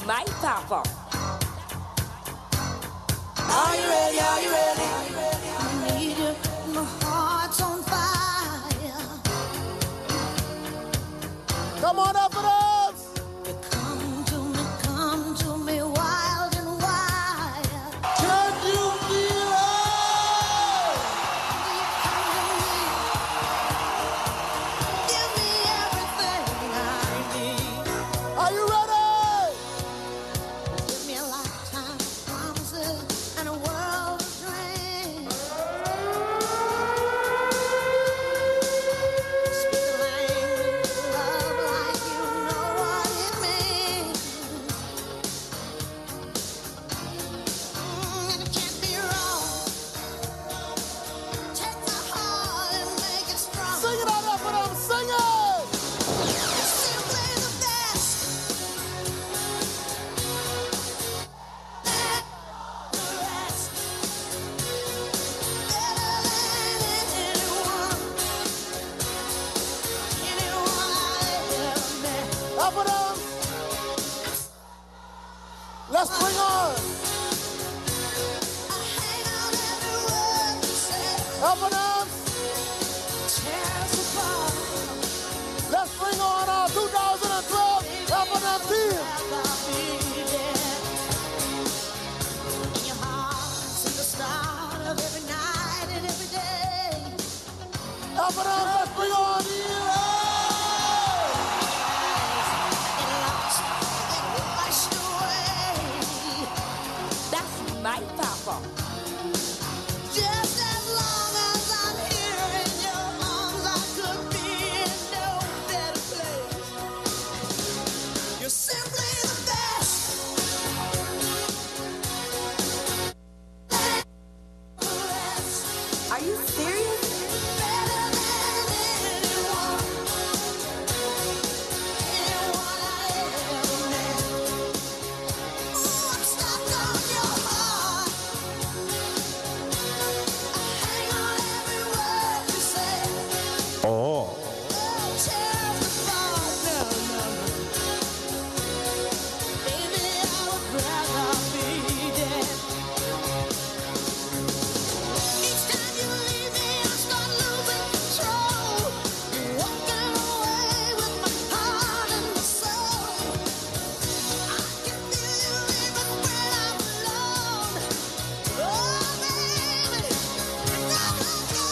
my papa. Are you ready? Are you ready? I need you. My heart's on fire. Come on up with us. You come to me wild and wild. Can you feel it? Give me everything I need. Are you ready? Give me a lifetime of promises and a world of dreams. Speak the language of love like you know what it means. And it can't be wrong. Take my heart and make it strong. Sing it out there for them. Sing it. You're simply the best. The rest. Better than anyone. Anyone I ever met. Up with them. Let's bring on. I hang on every word you say. Up with them. Tear us apart. Let's bring on our 2012 Up with them team. I'll be there. In your heart, since the start of every night and every day. Up with them. Let's bring on. Get lost, get washed away. That's my papa. Just as long as I'm here in your arms, I could be in no better place. You're simply the best. The rest. Are you serious? Better than anyone. Anyone I ever met. Ooh, I'm stuck on your heart. I hang on every word you say. Oh. Tear us apart, no, no. Baby, I would rather be dead. Each time you leave me, I start losing control. Walking away with my heart and my soul. I can feel you even when I'm alone. Oh, baby, don't let go.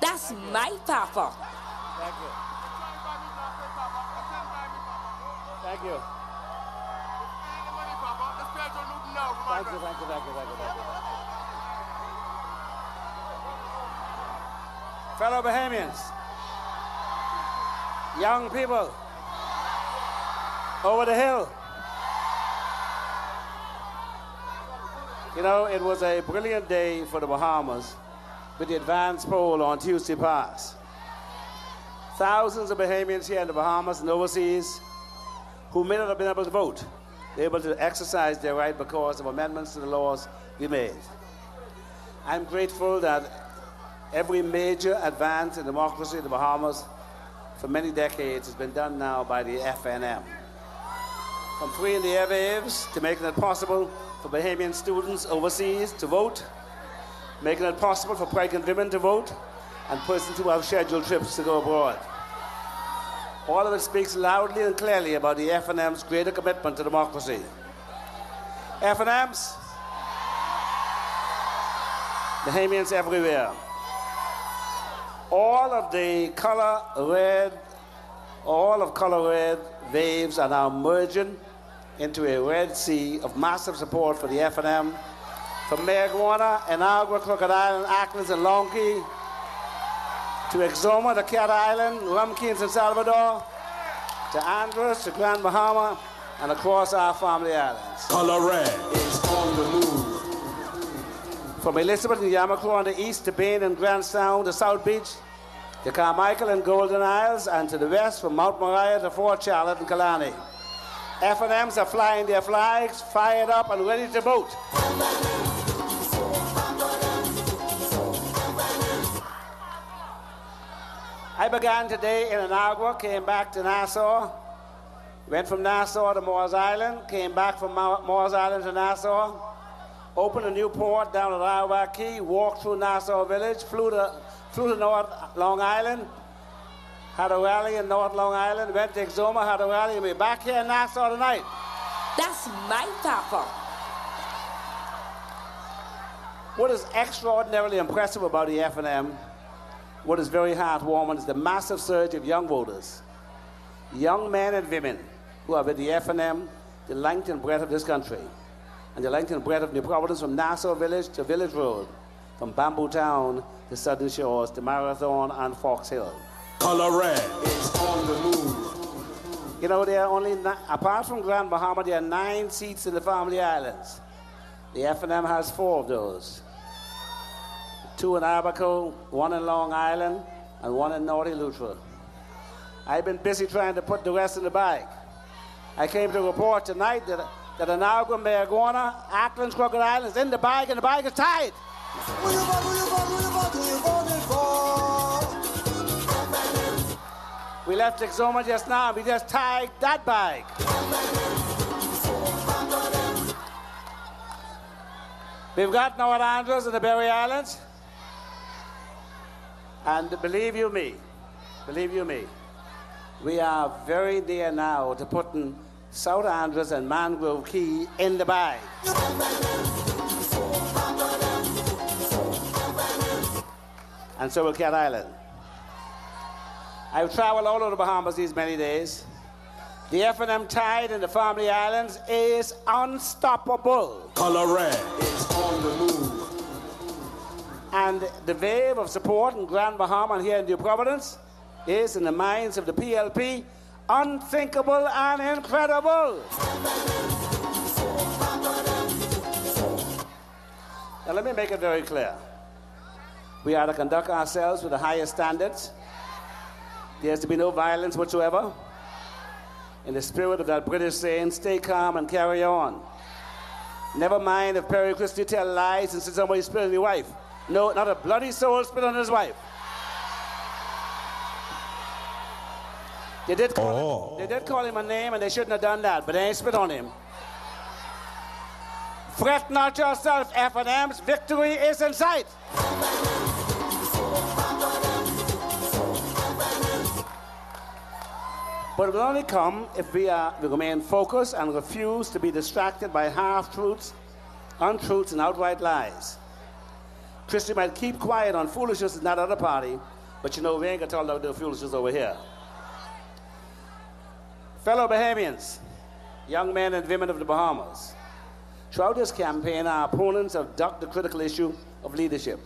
That's my papa. Thank you. Thank you. Thank you, thank you, thank you, thank you, thank you. Fellow Bahamians, young people, over the hill. You know, it was a brilliant day for the Bahamas with the advance poll on Tuesday past. Thousands of Bahamians here in the Bahamas and overseas who may not have been able to vote, were able to exercise their right because of amendments to the laws we made. I'm grateful that every major advance in democracy in the Bahamas for many decades has been done now by the FNM. From freeing the airwaves to making it possible for Bahamian students overseas to vote, making it possible for pregnant women to vote, and persons who have scheduled trips to go abroad. All of it speaks loudly and clearly about the FNM's greater commitment to democracy. FNMs, Bahamians everywhere. All of color red waves are now merging into a red sea of massive support for the FNM From Marijuana, Ingraham, Crooked Island, Acklands, and Long Key, to Exuma, to Cat Island, Rumkey in San Salvador, to Andros, to Grand Bahama, and across our family islands. Color Red is on the move. From Elizabeth and Yamaku on the east to Bain and Grand Sound to South Beach, to Carmichael and Golden Isles, and to the west from Mount Moriah to Fort Charlotte and Killarney. F&Ms are flying their flags, fired up and ready to boot. I began today in Inagua, came back to Nassau, went from Nassau to Moores Island, came back from Moores Island to Nassau, opened a new port down at Iowa Key, walked through Nassau Village, flew to North Long Island, had a rally in North Long Island, went to Exuma, had a rally, and we're back here in Nassau tonight. That's my papa. What is extraordinarily impressive about the F&M, what is very heartwarming, is the massive surge of young voters, young men and women who are with the F&M, the length and breadth of this country, and the length and breadth of New Providence, from Nassau Village to Village Road, from Bamboo Town to Southern Shores to Marathon and Fox Hill. Color Red is on the move. You know, there are only, apart from Grand Bahama, there are 9 seats in the family islands. The F&M has 4 of those. 2 in Abaco, 1 in Long Island, and 1 in North Eleuthera. I've been busy trying to put the rest in the bag. I came to report tonight that Inagua, Marijuana, Acklands, Crooked Island is in the bag, and the bag is tied. Who you voting for? We left Exuma just now, we just tied that bag. We've got North Andros and the Berry Islands. And believe you me, we are very near now to putting South Andros and Mangrove Key in the bag. And so will Cat Island. I've traveled all over the Bahamas these many days. The F&M tide in the family islands is unstoppable. Color Red is on the move. And the wave of support in Grand Bahama and here in New Providence is, in the minds of the PLP, unthinkable and incredible. Now let me make it very clear. We are to conduct ourselves with the highest standards. There is to be no violence whatsoever. In the spirit of that British saying, stay calm and carry on. Never mind if Perry Christie tell lies and say somebody spit on your wife. No, not a bloody soul spit on his wife. They did call him a name, and they shouldn't have done that, but they ain't spit on him. Fret not yourself, F&Ms. Victory is in sight. But it will only come if we remain focused and refuse to be distracted by half-truths, untruths, and outright lies. Christie might keep quiet on foolishness in that other party, but you know, we ain't gonna talk about the foolishness over here. Fellow Bahamians, young men and women of the Bahamas, throughout this campaign, our opponents have ducked the critical issue of leadership,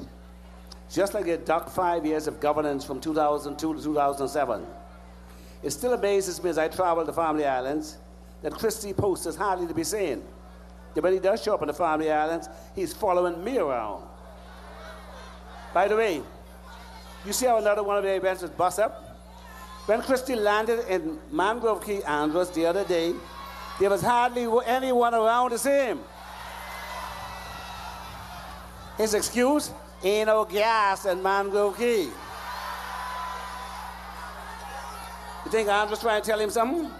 just like they ducked 5 years of governance from 2002 to 2007. It still amazes me as I travel the family islands that Christie Post is hardly to be seen. That when he does show up in the family islands, he's following me around. By the way, you see how another one of the events was bust up? When Christie landed in Mangrove Key, Andros, the other day, there was hardly anyone around to see him. His excuse, ain't no gas in Mangrove Key. You think Andros trying to tell him something?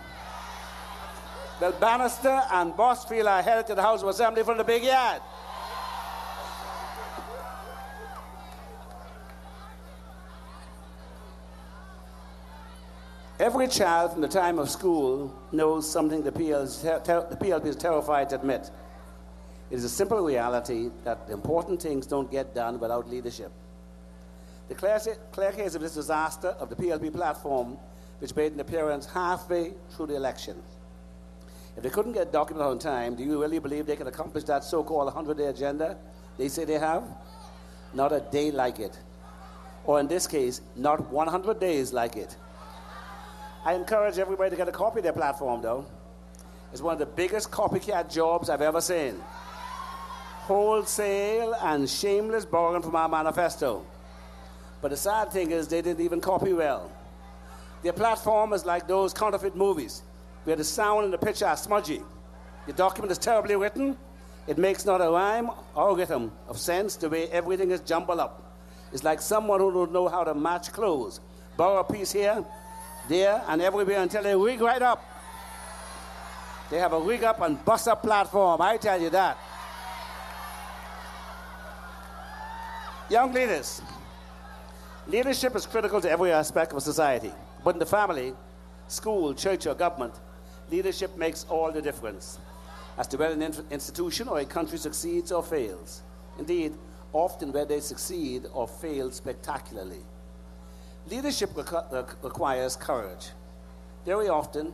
Well, Bannister and Bosfield are headed to the House of Assembly from the big yard. Every child from the time of school knows something the PLP is terrified to admit. It is a simple reality that important things don't get done without leadership. The clear case of this disaster of the PLP platform, which made an appearance halfway through the election, If they couldn't get documented on time, do you really believe they can accomplish that so-called 100-day agenda they say they have? Not a day like it. Or in this case, not 100 days like it. I encourage everybody to get a copy of their platform, though. It's one of the biggest copycat jobs I've ever seen. Wholesale and shameless borrowing from our manifesto. But the sad thing is they didn't even copy well. Their platform is like those counterfeit movies, where the sound and the picture are smudgy. The document is terribly written. It makes not a rhyme or rhythm of sense the way everything is jumbled up. It's like someone who don't know how to match clothes. Borrow a piece here, there, and everywhere until they rig right up. They have a rig up and bust up platform, I tell you that. Young leaders, leadership is critical to every aspect of a society. But in the family, school, church, or government, leadership makes all the difference as to whether an institution or a country succeeds or fails. Indeed, often where they succeed or fail spectacularly. Leadership requires courage. Very often,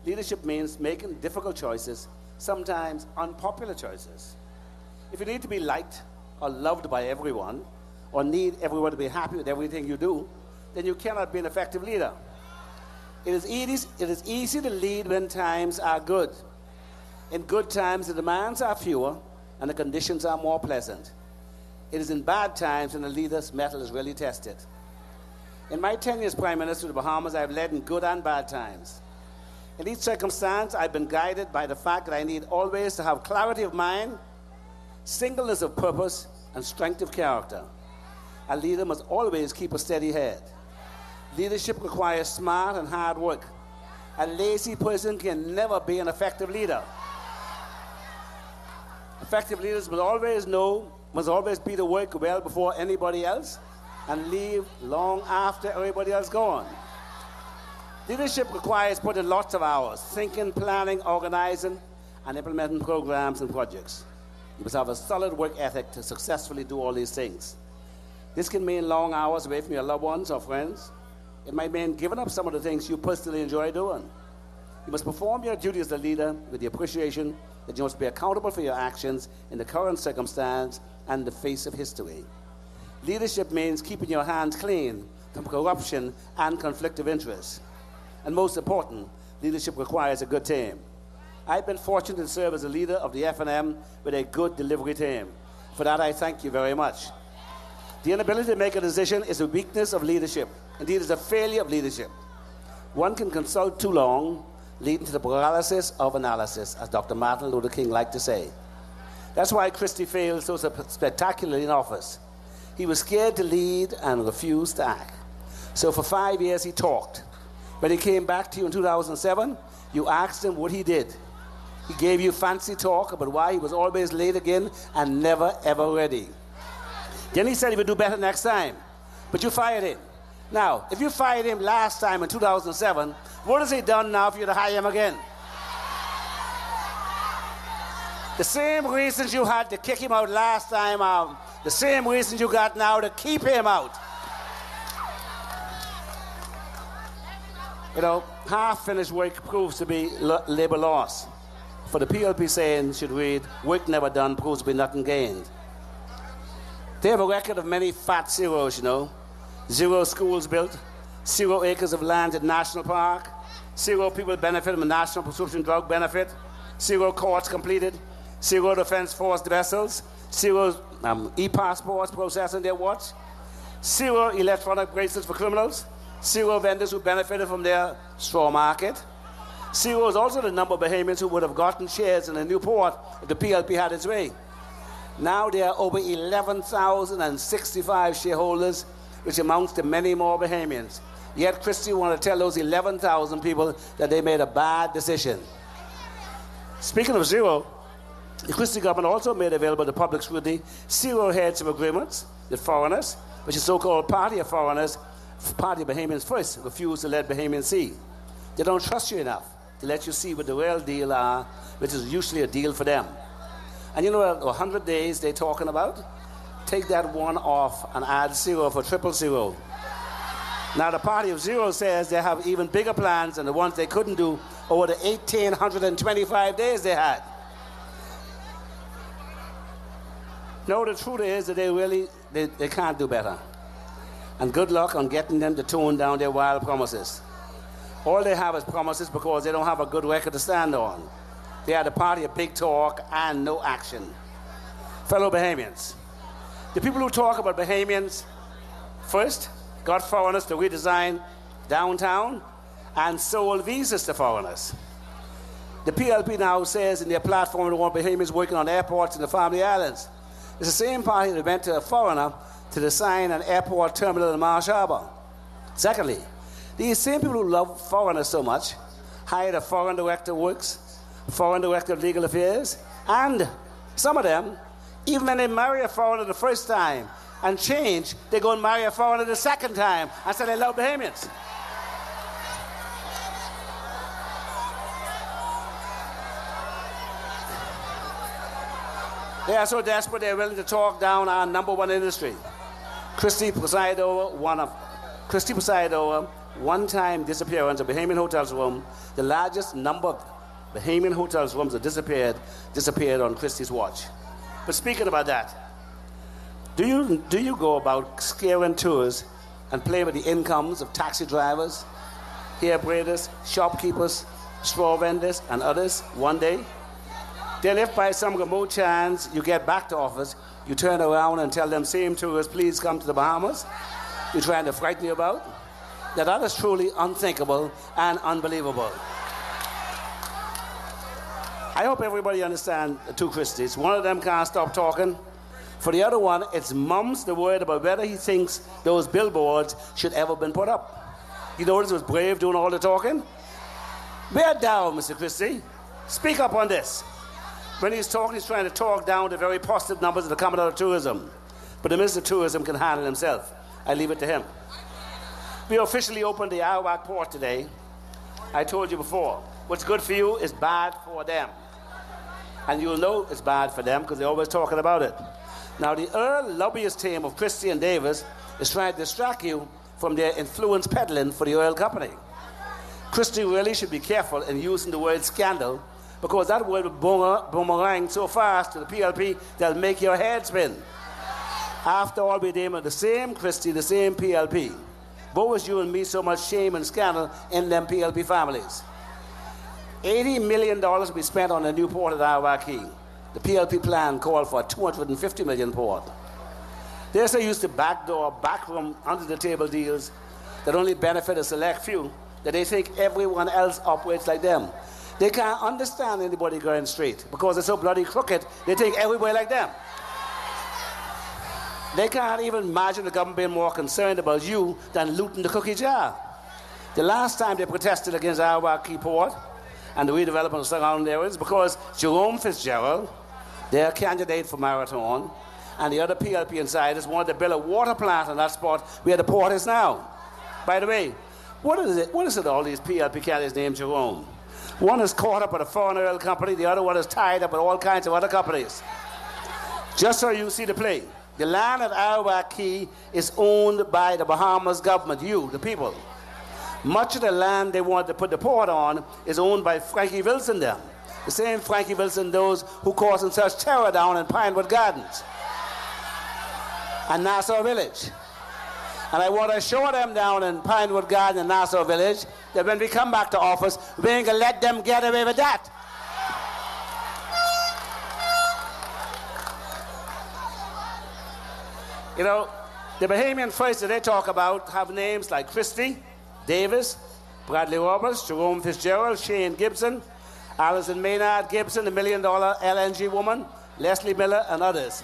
leadership means making difficult choices, sometimes unpopular choices. If you need to be liked or loved by everyone, or need everyone to be happy with everything you do, then you cannot be an effective leader. It is easy to lead when times are good. In good times, the demands are fewer and the conditions are more pleasant. It is in bad times when the leader's mettle is really tested. In my 10 years Prime Minister of the Bahamas, I have led in good and bad times. In each circumstance, I've been guided by the fact that I need always to have clarity of mind, singleness of purpose, and strength of character. A leader must always keep a steady head. Leadership requires smart and hard work. A lazy person can never be an effective leader. Effective leaders must always be to work well before anybody else and leave long after everybody else gone. Leadership requires putting lots of hours, thinking, planning, organizing, and implementing programs and projects. You must have a solid work ethic to successfully do all these things. This can mean long hours away from your loved ones or friends. It might mean giving up some of the things you personally enjoy doing. You must perform your duty as a leader with the appreciation that you must be accountable for your actions in the current circumstance and the face of history. Leadership means keeping your hands clean from corruption and conflict of interest. And most important, leadership requires a good team. I've been fortunate to serve as a leader of the F&M with a good delivery team. For that, I thank you very much. The inability to make a decision is a weakness of leadership. Indeed, it's a failure of leadership. One can consult too long, leading to the paralysis of analysis, as Dr. Martin Luther King liked to say. That's why Christie failed so spectacularly in office. He was scared to lead and refused to act. So for 5 years, he talked. When he came back to you in 2007, you asked him what he did. He gave you fancy talk about why he was always late again and never, ever ready. Then he said he would do better next time, but you fired him. Now, if you fired him last time in 2007, what has he done now for you to hire him again? The same reasons you had to kick him out last time are the same reasons you got now to keep him out. You know, half-finished work proves to be labor loss. For the PLP saying should read, work never done proves to be nothing gained. They have a record of many fat zeros, you know. 0 schools built, 0 acres of land at National Park, 0 people benefit from a national prescription drug benefit, 0 courts completed, 0 defense force vessels, 0 e-passports processed in their watch, 0 electronic bracelets for criminals, 0 vendors who benefited from their straw market. 0 is also the number of Bahamians who would have gotten shares in a new port if the PLP had its way. Now there are over 11,065 shareholders, which amounts to many more Bahamians. Yet Christie want to tell those 11,000 people that they made a bad decision. Speaking of 0, the Christie government also made available to public scrutiny 0 heads of agreements with foreigners, which is so-called party of foreigners, party of Bahamians first, refuse to let Bahamians see. They don't trust you enough to let you see what the real deal are, which is usually a deal for them. And you know what 100 days they're talking about? Take that 1 off and add 0 for 000. Now the party of 0 says they have even bigger plans than the ones they couldn't do over the 1,825 days they had. No, the truth is that they can't do better. And good luck on getting them to tone down their wild promises. All they have is promises because they don't have a good record to stand on. They are the party of big talk and no action. Fellow Bahamians, the people who talk about Bahamians first got foreigners to redesign downtown and sold visas to foreigners. The PLP now says in their platform they want Bahamians working on airports in the Family Islands. It's the same party that went to a foreigner to design an airport terminal in Marsh Harbour. Secondly, these same people who love foreigners so much hired a foreign director of works, foreign director of legal affairs, and some of them, even when they marry a foreigner the first time and change, they go and marry a foreigner the second time and say they love Bahamians. They are so desperate they're willing to talk down our number one industry. Christie presided over one-time disappearance of Bahamian hotels room. The largest number of Bahamian hotels rooms that disappeared on Christie's watch. But speaking about that, do you go about scaring tourists and play with the incomes of taxi drivers, hair braiders, shopkeepers, straw vendors, and others one day? Then if by some remote chance you get back to office, you turn around and tell them same tourists, please come to the Bahamas, you're trying to frighten you about? Now that is truly unthinkable and unbelievable. I hope everybody understands the two Christies. One of them can't stop talking. For the other one, it's mum's the word about whether he thinks those billboards should ever been put up. You notice it was Brave doing all the talking? Bear down, Mr. Christie. Speak up on this. When he's talking, he's trying to talk down the very positive numbers that are coming out of tourism. But the Minister of Tourism can handle himself. I leave it to him. We officially opened the Arawak port today. I told you before, what's good for you is bad for them. And you'll know it's bad for them because they're always talking about it. Now, the Earl lobbyist team of Christie and Davis is trying to distract you from their influence peddling for the oil company. Christie really should be careful in using the word scandal because that word will boomerang so fast to the PLP that'll make your head spin. After all, we're dealing with the same Christie, the same PLP. What was you and me so much shame and scandal in them PLP families? $80 million will be spent on a new port at Arawak. The PLP plan called for a $250 million port. They're so used to backdoor, backroom, under-the-table deals that only benefit a select few that they think everyone else operates like them. They can't understand anybody going straight because they're so bloody crooked, they think everybody like them. They can't even imagine the government being more concerned about you than looting the cookie jar. The last time they protested against Arawak Port and the redevelopment of surrounding areas because Jerome Fitzgerald, their candidate for Marathon, and the other PLP insiders wanted to build a water plant on that spot where the port is now. By the way, what is it all these PLP candidates named Jerome? One is caught up with a foreign oil company, the other one is tied up with all kinds of other companies. Just so you see the play. The land at Arawak is owned by the Bahamas government, you, the people. Much of the land they want to put the port on is owned by Frankie Wilson them. The same Frankie Wilson, those who causing such terror down in Pinewood Gardens and Nassau Village. And I want to show them down in Pinewood Garden and Nassau Village that when we come back to office, we ain't going to let them get away with that. You know, the Bahamian first that they talk about have names like Christie, Davis, Bradley Roberts, Jerome Fitzgerald, Shane Gibson, Alison Maynard Gibson, the $1 million LNG woman, Leslie Miller, and others.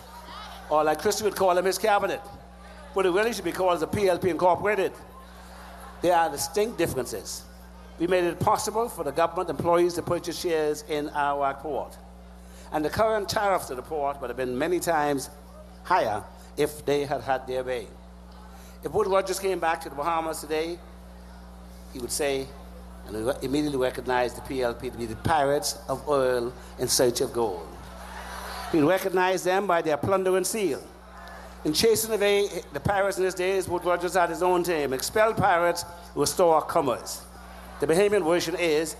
Or like Christie would call them his cabinet. But it really should be called the PLP Incorporated. There are distinct differences. We made it possible for the government employees to purchase shares in Arawak Port. And the current tariffs to the port would have been many times higher if they had had their way. If Wood Rogers came back to the Bahamas today, he would say, and immediately recognize the PLP to be the pirates of oil in search of gold. He'd recognize them by their plunder and seal. In chasing away the pirates in his days, Wood Rogers had his own team. Expel pirates, restore commerce. The Bahamian version is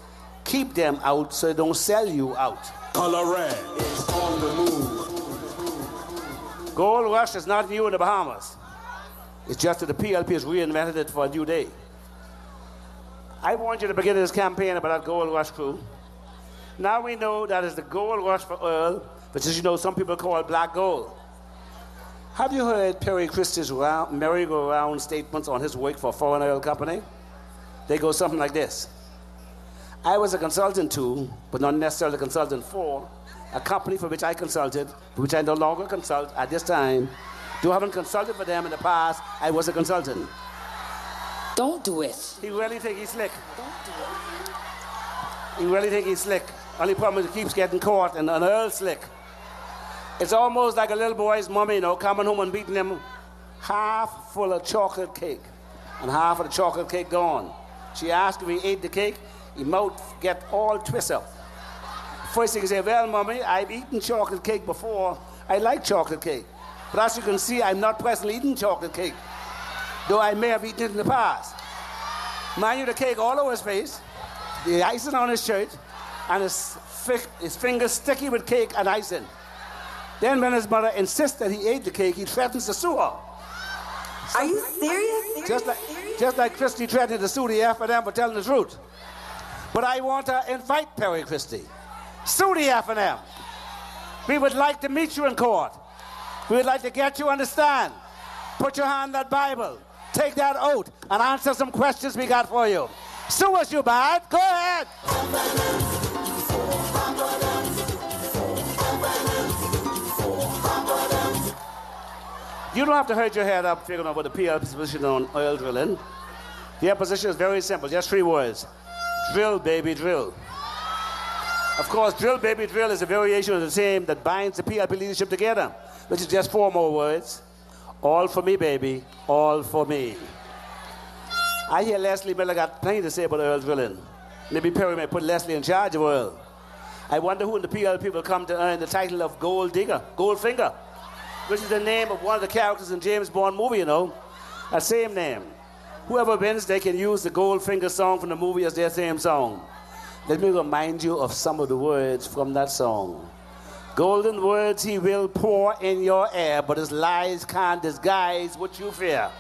keep them out so they don't sell you out. Color red is on the move. Gold rush is not new in the Bahamas. It's just that the PLP has reinvented it for a new day. I want you to begin this campaign about that gold rush crew. Now we know that is the gold rush for oil, which, as you know, some people call black gold. Have you heard Perry Christie's merry-go-round statements on his work for a foreign oil company? They go something like this. I was a consultant to, but not necessarily a consultant for, a company for which I consulted, for which I no longer consult at this time. Though I haven't consulted for them in the past, I was a consultant. Don't do it. He really think he's slick. Don't do it. He really think he's slick. Only problem is he keeps getting caught and an oil slick. It's almost like a little boy's mommy, you know, coming home and beating him half full of chocolate cake and half of the chocolate cake gone. She asked if he ate the cake. His mouth get all twisted up. First thing he say, well, mommy, I've eaten chocolate cake before. I like chocolate cake. But as you can see, I'm not presently eating chocolate cake, though I may have eaten it in the past. Mind you, the cake all over his face, the icing on his shirt, and his fingers sticky with cake and icing. Then when his mother insists that he ate the cake, he threatens to sue her. Are you serious? Just like Christie threatened to sue the F&M for telling the truth. But I want to invite Perry Christie. Sue the F&M. We would like to meet you in court. We would like to get you to understand. Put your hand on that Bible. Take that oath and answer some questions we got for you. Sue us, you bad. Go ahead. You don't have to hurt your head up figuring out what the PLP's position on oil drilling. Their position is very simple, just 3 words. Drill, baby, drill. Of course, drill, baby, drill is a variation of the same that binds the PLP leadership together, which is just 4 more words. All for me, baby, all for me. I hear Leslie Miller got plenty to say about oil drilling. Maybe Perry may put Leslie in charge of oil. I wonder who in the PLP will come to earn the title of Gold Digger, Goldfinger, which is the name of one of the characters in James Bond movie, you know. That same name. Whoever wins, they can use the Goldfinger song from the movie as their same song. Let me remind you of some of the words from that song. Golden words he will pour in your air, but his lies can't disguise what you fear.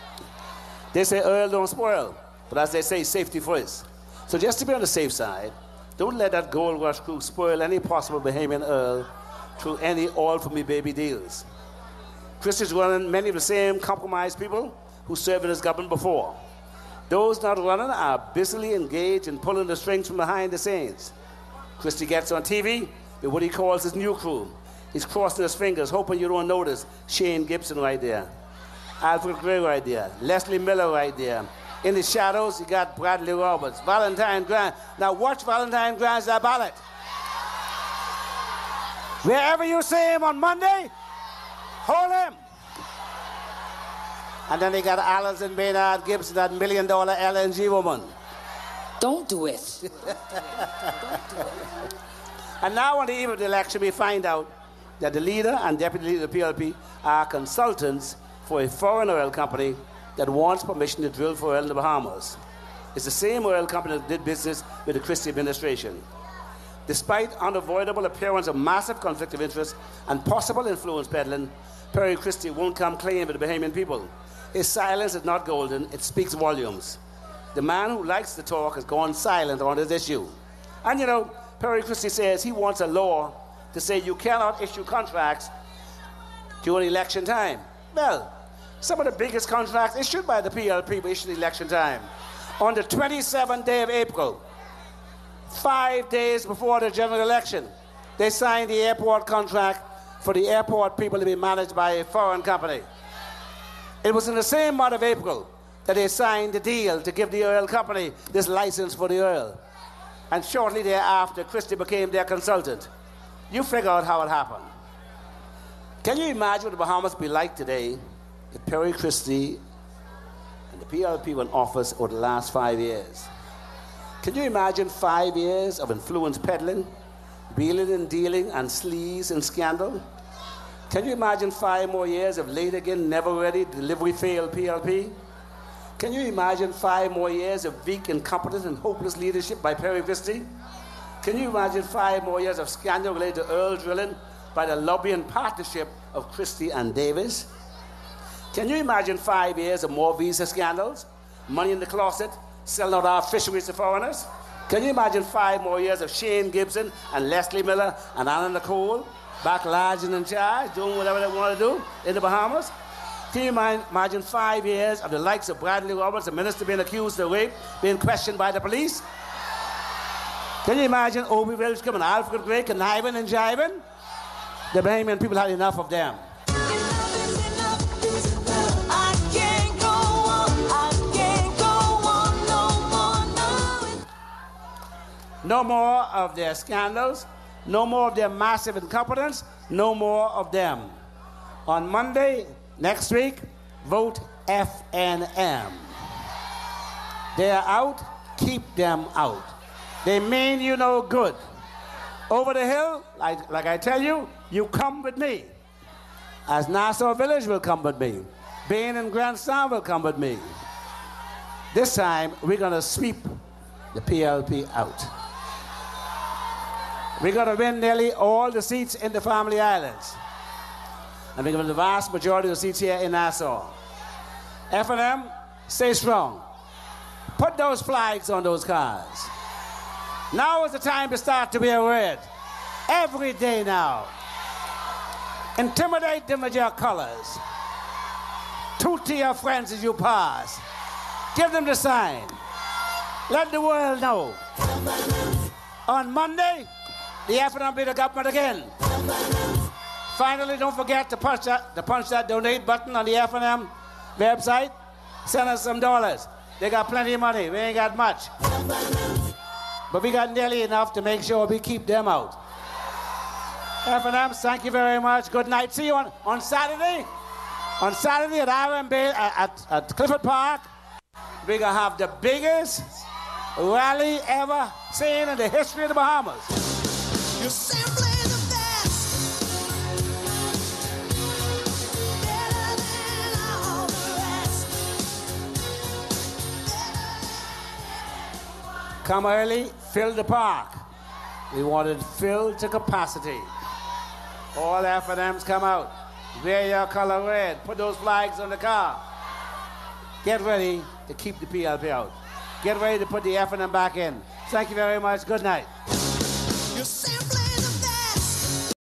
They say oil don't spoil, but as they say, safety first. So just to be on the safe side, don't let that gold rush crew spoil any possible Bahamian oil through any all for me baby deals. Christie's running many of the same compromised people who served in his government before. Those not running are busily engaged in pulling the strings from behind the scenes. Christie gets on TV with what he calls his new crew. He's crossing his fingers, hoping you don't notice Shane Gibson right there, Alfred Gray right there, Leslie Miller right there. In the shadows, you got Bradley Roberts, Valentine Grant. Now watch Valentine Grant's ballot. Wherever you see him on Monday, hold him. And then they got Alison Maynard Gibson, that $1 million LNG woman. Don't do it. And now on the eve of the election, we find out that the leader and deputy leader of the PLP are consultants for a foreign oil company that wants permission to drill for oil in the Bahamas. It's the same oil company that did business with the Christie administration. Despite unavoidable appearance of massive conflict of interest and possible influence peddling, Perry Christie won't come clean with the Bahamian people. His silence is not golden, it speaks volumes. The man who likes to talk has gone silent on this issue. And you know, Perry Christie says he wants a law to say you cannot issue contracts during election time. Well, some of the biggest contracts issued by the PLP were issued election time. On the 27th day of April, 5 days before the general election, they signed the airport contract for the airport people to be managed by a foreign company. It was in the same month of April that they signed the deal to give the oil company this license for the oil. And shortly thereafter, Christie became their consultant. You figure out how it happened. Can you imagine what the Bahamas would be like today if Perry Christie and the PLP were in office over the last 5 years? Can you imagine 5 years of influence peddling, wheeling and dealing, and sleaze and scandal? Can you imagine 5 more years of late again, never ready, delivery failed PLP? Can you imagine 5 more years of weak, incompetent, and hopeless leadership by Perry Christie? Can you imagine 5 more years of scandal related to oil drilling by the lobbying partnership of Christie and Davis? Can you imagine 5 years of more visa scandals, money in the closet, selling out our fisheries to foreigners? Can you imagine 5 more years of Shane Gibson and Leslie Miller and Alan Nicole back large and in charge, doing whatever they want to do in the Bahamas? Can you imagine 5 years of the likes of Bradley Roberts, the minister being accused of rape, being questioned by the police? Can you imagine Obi Wilcombe and Alfred Gray conniving and jiving? The Bahamian people had enough of them. No more of their scandals, no more of their massive incompetence, no more of them. On Monday, next week, vote FNM. They are out, keep them out. They mean you no good. Over the hill, like I tell you, you come with me. As Nassau Village will come with me. Bain and Grandstand will come with me. This time, we're going to sweep the PLP out. We're going to win nearly all the seats in the Family Islands. And we're going to win the vast majority of the seats here in Nassau. F&M, stay strong. Put those flags on those cars. Now is the time to start to wear red. Every day now. Intimidate them with your colors. Toot to your friends as you pass. Give them the sign. Let the world know. On Monday, the F&M be the government again. Finally, don't forget to punch that donate button on the F&M website. Send us some dollars. They got plenty of money. We ain't got much. But we got nearly enough to make sure we keep them out. F&M, thank you very much. Good night. See you on Saturday. On Saturday at Iron Bay at Clifford Park. We're going to have the biggest rally ever seen in the history of the Bahamas. You're simply the best. Better than all the rest. Come early, fill the park. We want it filled to capacity. All F&Ms come out. Wear your color red. Put those flags on the car. Get ready to keep the PLP out. Get ready to put the F&M back in. Thank you very much. Good night. You're simply